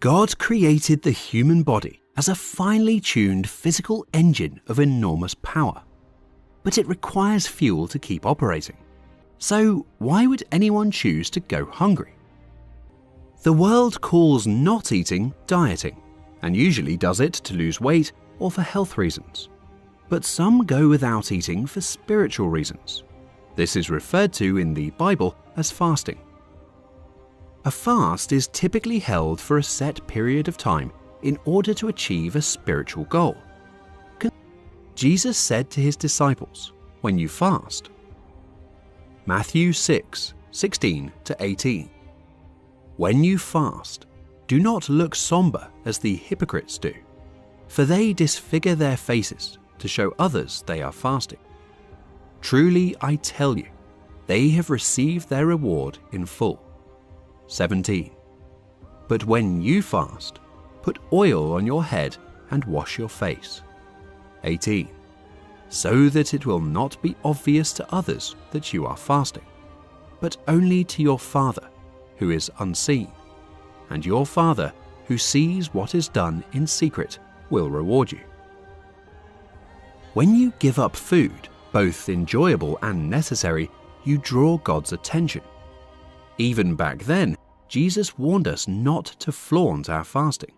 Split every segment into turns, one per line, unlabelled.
God created the human body as a finely tuned physical engine of enormous power, but it requires fuel to keep operating. So why would anyone choose to go hungry? The world calls not eating dieting, and usually does it to lose weight or for health reasons. But some go without eating for spiritual reasons. This is referred to in the Bible as fasting. A fast is typically held for a set period of time in order to achieve a spiritual goal. Jesus said to his disciples, "When you fast." Matthew 6:16-18. When you fast, do not look somber as the hypocrites do, for they disfigure their faces to show others they are fasting. Truly I tell you, they have received their reward in full. 17. But when you fast, put oil on your head and wash your face. 18. So that it will not be obvious to others that you are fasting, but only to your Father who is unseen, and your Father who sees what is done in secret will reward you. When you give up food, both enjoyable and necessary, you draw God's attention. Even back then, Jesus warned us not to flaunt our fasting.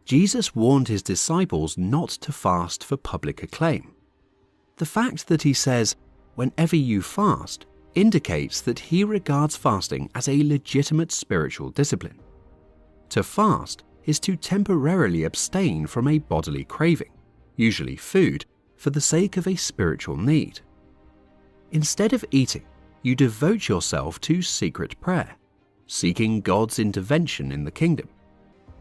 Jesus warned his disciples not to fast for public acclaim. The fact that he says, "whenever you fast," indicates that he regards fasting as a legitimate spiritual discipline. To fast is to temporarily abstain from a bodily craving, usually food, for the sake of a spiritual need. Instead of eating, you devote yourself to secret prayer, seeking God's intervention in the kingdom.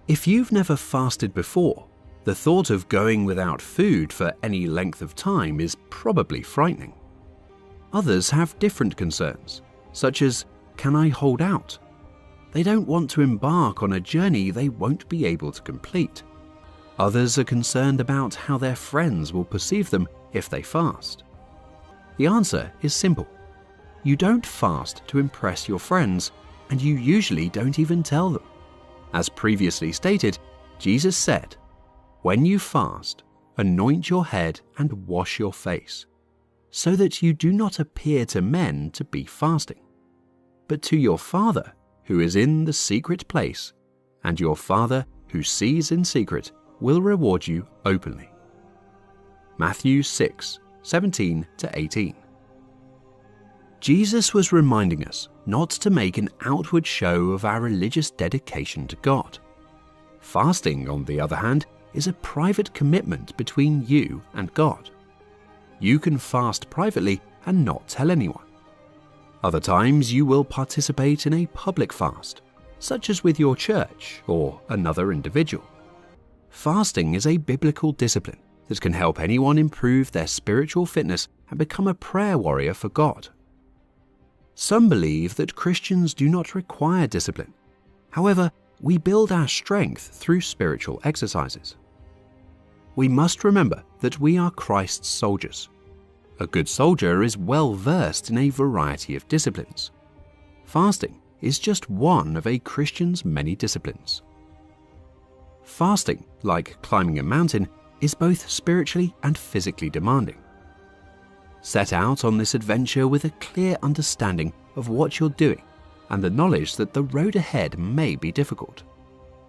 If you've never fasted before, the thought of going without food for any length of time is probably frightening. Others have different concerns, such as, can I hold out? They don't want to embark on a journey they won't be able to complete. Others are concerned about how their friends will perceive them if they fast. The answer is simple. You don't fast to impress your friends, and you usually don't even tell them. As previously stated, Jesus said, "When you fast, anoint your head and wash your face, so that you do not appear to men to be fasting, but to your Father who is in the secret place, and your Father who sees in secret will reward you openly." Matthew 6:17-18. Jesus was reminding us not to make an outward show of our religious dedication to God. Fasting, on the other hand, is a private commitment between you and God. You can fast privately and not tell anyone. Other times you will participate in a public fast, such as with your church or another individual. Fasting is a biblical discipline that can help anyone improve their spiritual fitness and become a prayer warrior for God. Some believe that Christians do not require discipline. However, we build our strength through spiritual exercises. We must remember that we are Christ's soldiers. A good soldier is well versed in a variety of disciplines. Fasting is just one of a Christian's many disciplines. Fasting, like climbing a mountain, is both spiritually and physically demanding. Set out on this adventure with a clear understanding of what you're doing and the knowledge that the road ahead may be difficult,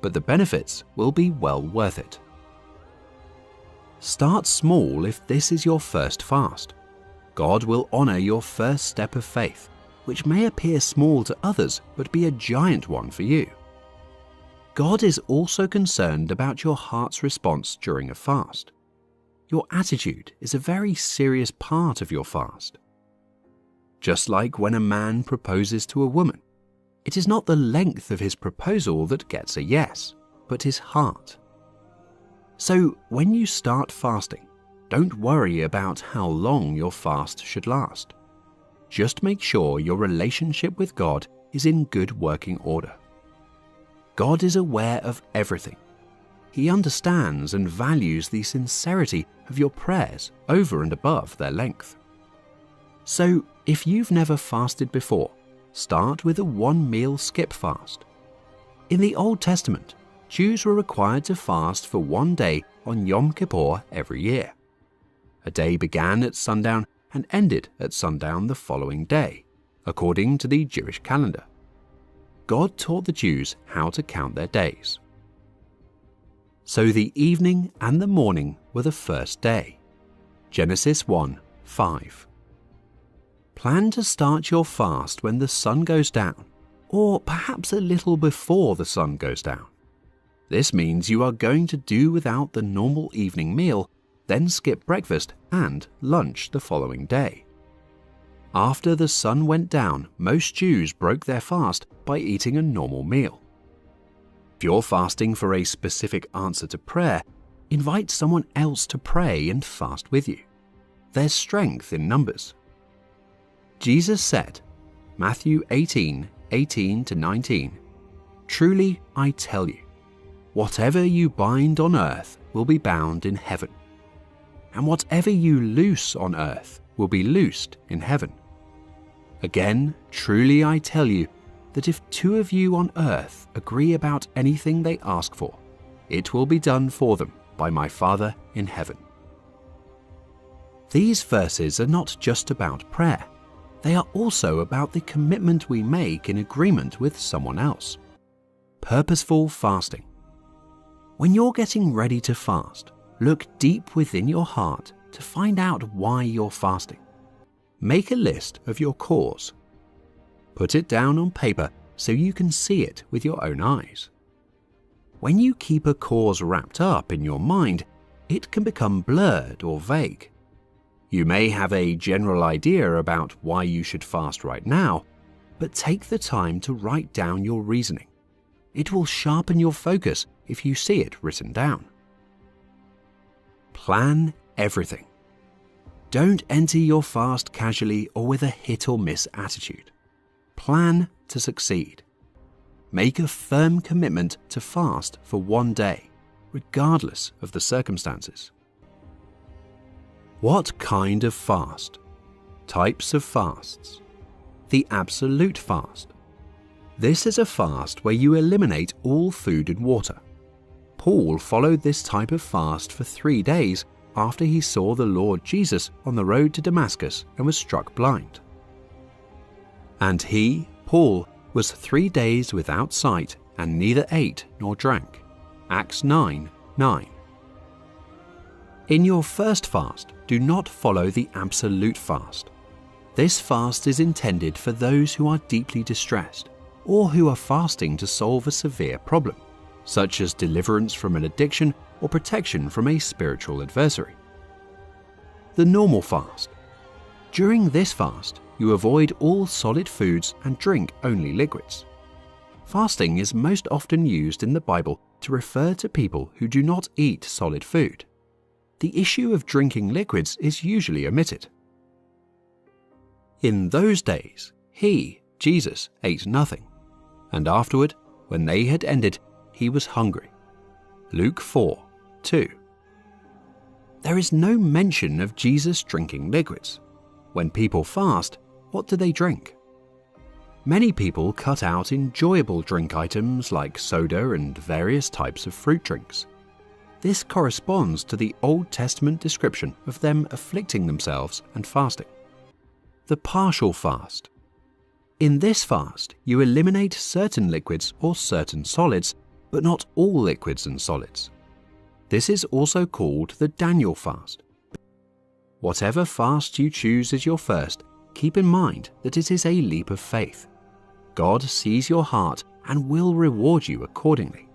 but the benefits will be well worth it. Start small if this is your first fast. God will honor your first step of faith, which may appear small to others but be a giant one for you. God is also concerned about your heart's response during a fast. Your attitude is a very serious part of your fast. Just like when a man proposes to a woman, it is not the length of his proposal that gets a yes, but his heart. So when you start fasting, don't worry about how long your fast should last. Just make sure your relationship with God is in good working order. God is aware of everything. He understands and values the sincerity of your prayers over and above their length. So, if you've never fasted before, start with a one-meal skip fast. In the Old Testament, Jews were required to fast for one day on Yom Kippur every year. A day began at sundown and ended at sundown the following day, according to the Jewish calendar. God taught the Jews how to count their days. So the evening and the morning were the first day. Genesis 1:5. Plan to start your fast when the sun goes down, or perhaps a little before the sun goes down. This means you are going to do without the normal evening meal, then skip breakfast and lunch the following day. After the sun went down, most Jews broke their fast by eating a normal meal. If you're fasting for a specific answer to prayer, invite someone else to pray and fast with you. There's strength in numbers. Jesus said, Matthew 18:18-19, "Truly I tell you, whatever you bind on earth will be bound in heaven, and whatever you loose on earth will be loosed in heaven. Again, truly I tell you, that if two of you on earth agree about anything they ask for, it will be done for them by my Father in heaven." These verses are not just about prayer. They are also about the commitment we make in agreement with someone else. Purposeful fasting. When you're getting ready to fast, look deep within your heart to find out why you're fasting. Make a list of your cause. Put it down on paper so you can see it with your own eyes. When you keep a cause wrapped up in your mind, it can become blurred or vague. You may have a general idea about why you should fast right now, but take the time to write down your reasoning. It will sharpen your focus if you see it written down. Plan everything. Don't enter your fast casually or with a hit or miss attitude. Plan to succeed. Make a firm commitment to fast for one day, regardless of the circumstances. What kind of fast? Types of fasts. The absolute fast. This is a fast where you eliminate all food and water. Paul followed this type of fast for 3 days after he saw the Lord Jesus on the road to Damascus and was struck blind. And he, Paul, was 3 days without sight and neither ate nor drank. Acts 9:9. In your first fast, do not follow the absolute fast. This fast is intended for those who are deeply distressed or who are fasting to solve a severe problem, such as deliverance from an addiction or protection from a spiritual adversary. The normal fast. During this fast, you avoid all solid foods and drink only liquids. Fasting is most often used in the Bible to refer to people who do not eat solid food. The issue of drinking liquids is usually omitted. In those days, he, Jesus, ate nothing, and afterward, when they had ended, he was hungry. Luke 4:2. There is no mention of Jesus drinking liquids. When people fast, what do they drink? Many people cut out enjoyable drink items like soda and various types of fruit drinks. This corresponds to the Old Testament description of them afflicting themselves and fasting. The partial fast. In this fast, you eliminate certain liquids or certain solids, but not all liquids and solids. This is also called the Daniel fast. Whatever fast you choose as your first, keep in mind that it is a leap of faith. God sees your heart and will reward you accordingly.